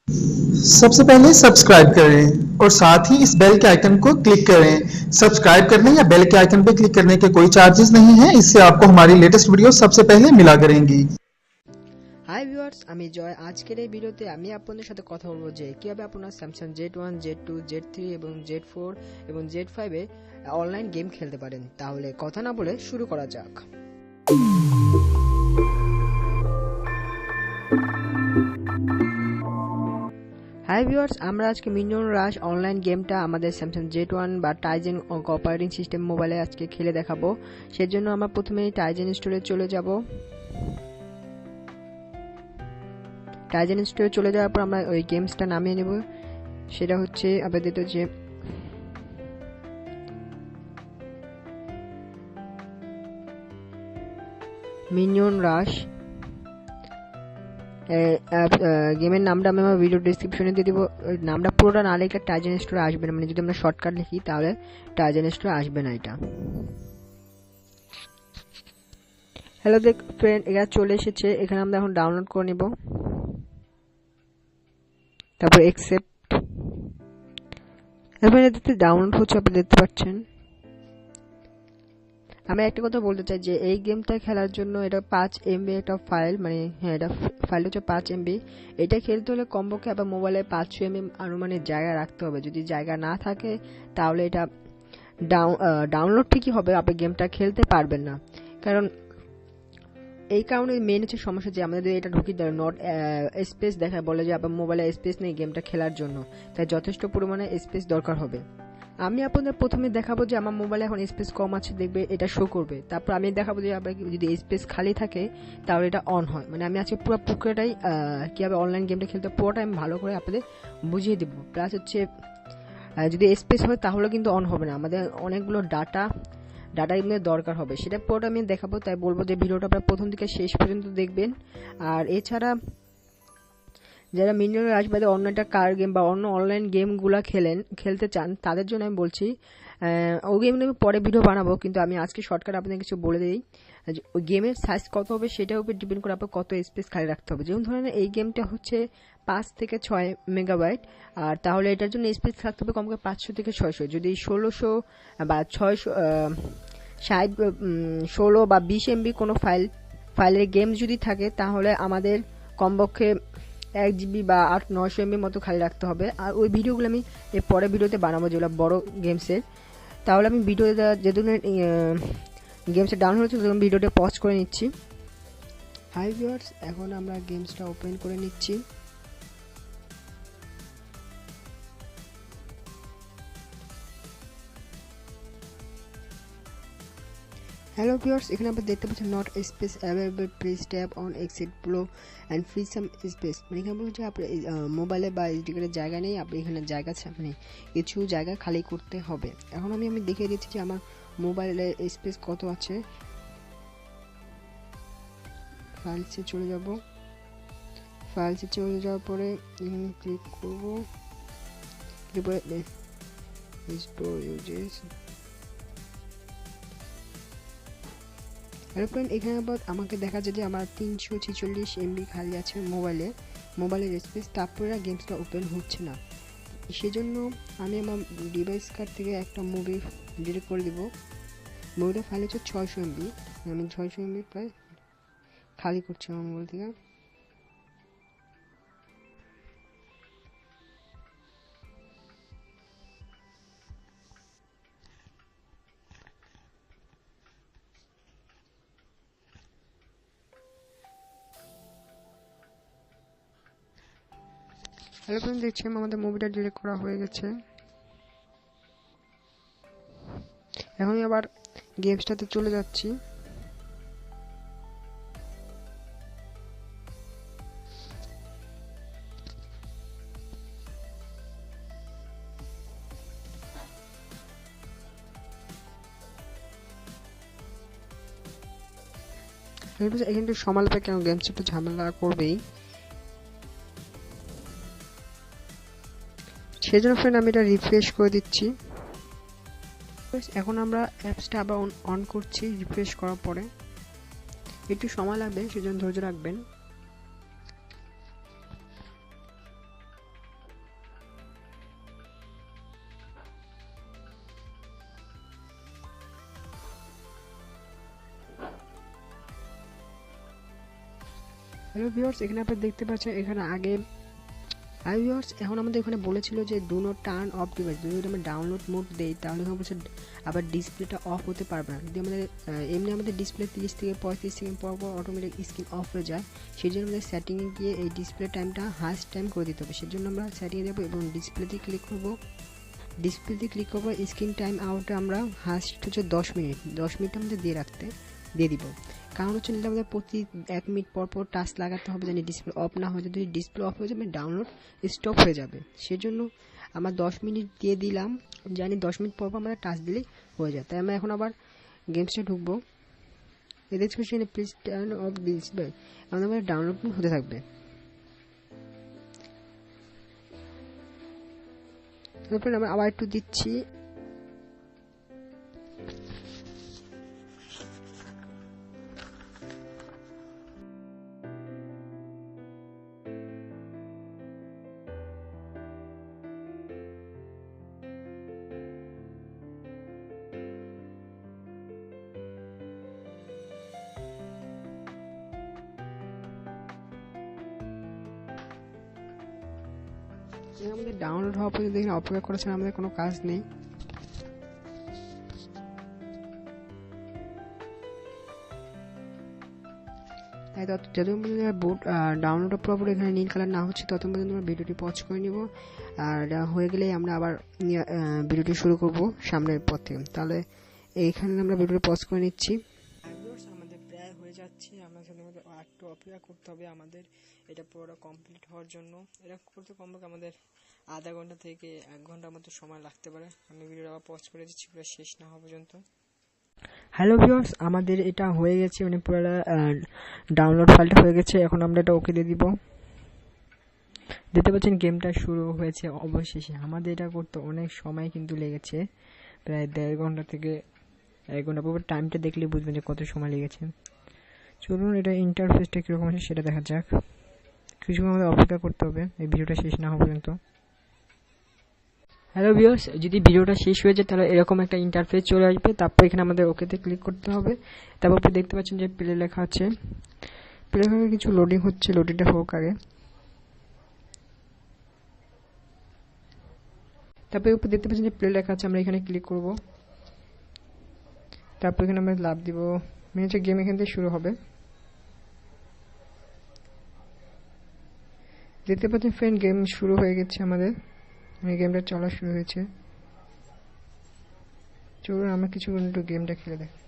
सबसे पहले सब्सक्राइब करें और साथ ही इस बेल के आइकन को क्लिक करें। सब्सक्राइब करने या बेल के आइकन पर क्लिक करने के कोई चार्जेस नहीं हैं। इससे आपको हमारी लेटेस्ट वीडियो सबसे पहले मिला करेंगी। হাই ভিউয়ার্স, আমি জয়। আজকের এই ভিডিওতে আমি আপনাদের সাথে কথা বলবো যে কিভাবে আপনারা স্যামসাং Z1, Z2, Z3 এবং Z4 এবং Z5 এ অনলাইন গেম খেলতে পারেন। তাহলে কথা না বলে শুরু করা যাক। হাই ভিউয়ার্স, আমরা আজকে মিনিয়ন রাশ অনলাইন গেমটা আমাদের স্যামসাং Z1 বা টাইজেন অপারেটিং সিস্টেম মোবাইলে আজকে খেলে দেখাবো। সেজন্য আমরা প্রথমে টাইজেন স্টোরে চলে যাব। টাইজেন স্টোরে চলে যাওয়ার পর আমরা ওই গেমসটা নামিয়ে নেব। সেটা হচ্ছে আপাতত যে মিনিয়ন রাশ। গেমের নামটা আমি আমার ভিডিও ডেসক্রিপশনে দিয়ে দিব। নামটা পুরোটা না লিখলে টাইজেন স্টোরে আসবে না, মানে যদি আমরা শর্টকাট লিখি তাহলে টাইজেন স্টোরে আসবে না এটা। হ্যালো ফ্রেন্ড, এটা চলে এসেছে। এখানে আমরা এখন ডাউনলোড করে নিব, তারপর অ্যাকসেপ্ট। এরপর এটাতে ডাউনলোড হচ্ছে, আপনি দেখতে পাচ্ছেন। আমি একটা কথা বলতে চাই যে এই গেমটা খেলার জন্য এটা 5 MB একটা ফাইল, মানে হ্যাঁ এটা ফাইল হচ্ছে 5 MB। এটা খেলতে হলে কমপক্ষে আবার মোবাইলে 500 MB আনুমানিক জায়গা রাখতে হবে। যদি জায়গা না থাকে তাহলে এটা ডাউনলোড ঠিকই হবে, আপনি গেমটা খেলতে পারবেন না। কারণ এই কারণে মেন হচ্ছে সমস্যা যে আমাদের এটা ঢুকি দেয় নট স্পেস দেখায়, বলে যে আপনার মোবাইলে স্পেস নেই গেমটা খেলার জন্য, তাই যথেষ্ট পরিমাণে স্পেস দরকার হবে। আমি আপনাদের প্রথমে দেখাবো যে আমার মোবাইলে এখন স্পেস কম আছে, দেখবে এটা শো করবে। তারপর আমি দেখাবো যে আপনার যদি স্পেস খালি থাকে তাহলে এটা অন হয়। মানে আমি আজকে পুরো প্রক্রিয়াটাই কীভাবে অনলাইন গেমটা খেলতে পুরোটা আমি ভালো করে আপনাদের বুঝিয়ে দেবো। প্লাস হচ্ছে যদি স্পেস হয় তাহলে কিন্তু অন হবে না, আমাদের অনেকগুলো ডাটা এমনি দরকার হবে, সেটা পুরোটা আমি দেখাবো। তাই বলবো যে ভিডিওটা আপনারা প্রথম থেকে শেষ পর্যন্ত দেখবেন। আর এছাড়া যারা মিনিয়ন রাশ বাদে অন্য একটা কার গেম বা অন্য অনলাইন গেমগুলো খেলতে চান তাদের জন্য আমি বলছি, ওই গেম নিয়ে আমি পরে ভিডিও বানাবো, কিন্তু আমি আজকে শর্টকাট আপনাদের কিছু বলে দিই। ওই গেমের সাইজ কত হবে সেটার উপর ডিপেন্ড করে আপনার কত স্পেস খালি রাখতে হবে। যেমন ধরেন এই গেমটা হচ্ছে 5 থেকে 6 মেগাবাইট, আর তাহলে এটার জন্য স্পেস থাকতে হবে কমকে 500 থেকে 600। যদি 1600 বা 16 বা 20 MB কোনো ফাইলের গেম যদি থাকে তাহলে আমাদের কমপক্ষে 1 GB বা 800-900 MB মতো খালি রাখতে হবে। আর ওই ভিডিওগুলো আমি এর পরে ভিডিওতে বানাবো যেগুলো বড় গেমসের। তাহলে আমি ভিডিওটা যেদিন গেমসটা ডাউনলোড হচ্ছে তখন ভিডিওটা পজ করে নিচ্ছি। হাই ভিউয়ার্স, এখন আমরা গেমসটা ওপেন করে নিচ্ছি। হ্যালো ভিউয়ার্স, এখানে আপনি দেখতে পাচ্ছেন not space available, please tap on exit below and free some space. মানে এখানে বলছে আপনি মোবাইলে বা এসডি কার্ডের জায়গা নেই, আপনি এখানে জায়গা মানে কিছু জায়গা খালি করতে হবে। এখন আমি দেখিয়ে দিচ্ছি যে আমার মোবাইলে স্পেস কত আছে। ফাইলসে চলে যাব। ফাইলসে চলে যাওয়ার পরে এখানে ক্লিক করব, এরপরে স্টোর ইউজেস। এখানে আবার আমাকে দেখা যায় যে আমার 346 MB খালি আছে মোবাইলের স্পেস। তারপরে গেমসটা ওপেন হচ্ছে না, সেজন্য আমি আমার ডিভাইস কার্ড থেকে একটা মুভি ডিলিট করে দিব। মুভিটার ফাইল হচ্ছে 600 MB, আমি 600 MB প্রায় খালি করছি আমার মোবাইল থেকে। হ্যালো ফ্রেন্ড, দেখছেন আমাদের মুভিটা ডিলিট করা হয়ে গেছে। এখন আবার গেমসটাতে চলে যাচ্ছি। এখানে একটু সময় লাগবে, কেন গেমস একটু ঝামেলা করবেই, সেজন্য ফ্রেন্ড আমি এটা রিফ্রেশ করে দিচ্ছি। এখন আমরা অ্যাপসটা আবার অন করছি। রিফ্রেশ করার পরে একটু সময় লাগবে, সেজন্য ধৈর্য রাখবেন। হ্যালো ভিউয়ার্স, এখানে আপনারা দেখতে পাচ্ছেন এখানে আগে ভিউয়ার্স এখন আমাদের এখানে বলেছিল যে do not turn off device. যদি আমরা ডাউনলোড মোড দেই তাহলে এখানে বলছে আবার ডিসপ্লেটা অফ হতে পারবে না। যদি আমাদের এমনি আমাদের ডিসপ্লে 30 থেকে 35 সেকেন্ড পর পর অটোমেটিক স্ক্রিন অফ হয়ে যায়, সেই জন্য আমাদের সেটিংয়ে গিয়ে এই ডিসপ্লে টাইমটা হাস্ট টাইম করে দিতে হবে। সেই জন্য আমরা সেটিংয়ে যাবো এবং ডিসপ্লেতে ক্লিক করবো। স্ক্রিন টাইম আউটে আমরা হাস্ট হচ্ছে 10 মিনিট আমাদের দিয়ে দিব। কারণ হচ্ছে আমাদের প্রতি 1 মিনিট পর পর টাচ লাগাতে হবে যেন ডিসপ্লে অফ না হয়। যদি ডিসপ্লে অফ হয়ে যাবে ডাউনলোড স্টপ হয়ে যাবে। সেজন্য আমরা 10 মিনিট দিয়ে দিলাম, জানি 10 মিনিট পর পর আমাদের টাচ দিলেই হয়ে যায়। তাই আমরা এখন আবার গেমসে ঢুকবো। এই দেখতে পাচ্ছি প্লিজ টার্ন অফ ডিসপ্লে, আমাদের ডাউনলোড হতে থাকবে। তারপরে আমরা আবার একটু দিচ্ছি। আমাদের ডাউনলোড হওয়া পর্যন্ত এখানে অপেক্ষা করেছেন, আমাদের কোনো কাজ নেই। তাই যতক্ষণ পর্যন্ত বুট ডাউনলোড পুরোপুরি এখানে নীল কালার না হচ্ছে ততক্ষণ পর্যন্ত আমরা ভিডিওটি পজ করে নিব। আর হয়ে গেলেই আমরা আবার ভিডিওটি শুরু করব সামনের পর থেকে। তাহলে এইখানে আমরা ভিডিওটি পজ করে নিচ্ছি। আমাদের প্রায় হয়ে যাচ্ছে, আমাদের একটু অপেক্ষা করতে হবে আমাদের এটা পুরোটা কমপ্লিট হওয়ার জন্য। এটা করতে কমপক্ষে আমাদের আধা ঘন্টা থেকে 1 ঘন্টার মতো সময় লাগতে পারে। আমি ভিডিওটা আবার পজ করে দিচ্ছি পুরো শেষ না হওয়া পর্যন্ত। হ্যালো ভিউয়ার্স, আমাদের এটা হয়ে গেছে, মানে পুরো ডাউনলোড ফাইলটা হয়ে গেছে। এখন আমরা এটা ওকে দিয়ে দিব। দেখতে পাচ্ছেন গেমটা শুরু হয়েছে অবশেষে। আমাদের এটা করতে অনেক সময় কিন্তু লেগেছে, প্রায় 1.5 ঘন্টা থেকে 1 ঘন্টা। পুরো টাইমটা দেখলে বুঝবেন যে কত সময় লেগেছে। চলুন এটা ইন্টারফেসটা কীরকম আছে সেটা দেখা যাক। কিছুক্ষণ আমাদের অপেক্ষা করতে হবে এই ভিডিওটা শেষ না হওয়া পর্যন্ত। হ্যালো ভিউয়ার্স, যদি ভিডিওটা শেষ হয়ে যায় তাহলে এরকম একটা ইন্টারফেস চলে আসবে। তারপর এখানে আমাদের ওকেতে ক্লিক করতে হবে। তারপর দেখতে পাচ্ছেন যে প্লে লেখা আছে, প্লে লেখা কিছু লোডিং হচ্ছে, লোডিংটা হোক আগে। তারপর উপর দেখতে পাচ্ছেন যে প্লে লেখা আছে, আমরা এখানে ক্লিক করব। তারপর এখানে আমরা লাভ দিব, মানে হচ্ছে গেম এখান থেকে শুরু হবে। দেখতে পাচ্ছেন ফ্রেন্ড গেম শুরু হয়ে গেছে আমাদের, মানে গেমটা চলা শুরু হয়েছে। চলুন আমরা কিছুক্ষণ একটু গেমটা খেলে দেখি।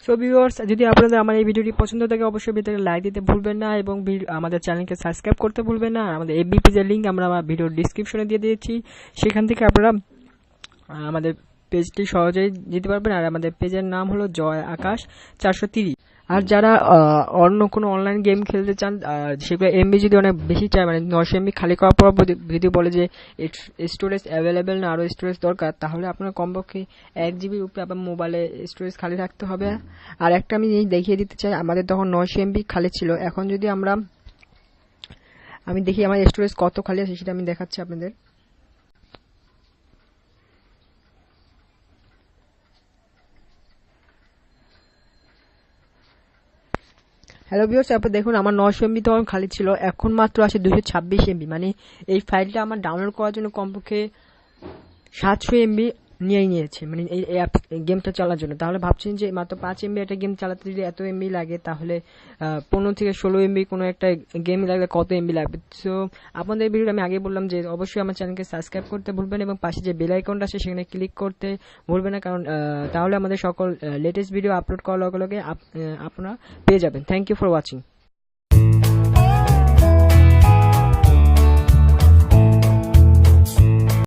সো ভিউয়ার্স, যদি আপনাদের আমার এই ভিডিওটি পছন্দ থাকে অবশ্যই ভিডিওতে লাইক দিতে ভুলবেন না এবং আমাদের চ্যানেলকে সাবস্ক্রাইব করতে ভুলবেন না। আর আমাদের এফবি পেজের লিংক আমরা আমার ভিডিওর ডিসক্রিপশনে দিয়ে দিয়েছি, সেখান থেকে আপনারা আমাদের পেজটি সহজেই যেতে পারবেন। আর আমাদের পেজের নাম হলো জয় আকাশ 430। আর যারা অন্য কোনো অনলাইন গেম খেলতে চান, সেগুলো এমবি যদি অনেক বেশি চায়, মানে 900 এমবি খালি করার পর যদি বলে যে স্টোরেজ অ্যাভেলেবেল না, আরও স্টোরেজ দরকার, তাহলে আপনার কমপক্ষে 1 জিবির উপরে আপনার মোবাইলে স্টোরেজ খালি থাকতে হবে। আর একটা আমি দেখিয়ে দিতে চাই, আমাদের তখন 900 এমবি খালি ছিল। এখন যদি আমি দেখি আমার স্টোরেজ কত খালি আছে সেটা আমি দেখাচ্ছি আপনাদের। হ্যালো ভিউয়ার্স, তারপর দেখুন আমার 900 এমবি তখন খালি ছিল, এখন মাত্র আছে 226 এমবি। মানে এই ফাইলটা আমার ডাউনলোড করার জন্য কমপক্ষে 700 এমবি নিয়েছে, মানে এই গেমটা চালার জন্য। তাহলে ভাবছেন যে মাত্র 5 এমবি একটা গেম চালাতে যদি এত এমবি লাগে, তাহলে 15 থেকে 16 এমবি কোনো একটা গেম লাগলে কত এমবি লাগবে। সো আপনাদের ভিডিও আমি আগে বললাম যে অবশ্যই আমার চ্যানেলকে সাবস্ক্রাইব করতে ভুলবেন এবং পাশে যে বেল আইকনটা আছে সেখানে ক্লিক করতে ভুলবেন না, কারণ তাহলে আমাদের সকল লেটেস্ট ভিডিও আপলোড করার লগে লগে আপনারা পেয়ে যাবেন। Thank you for watching.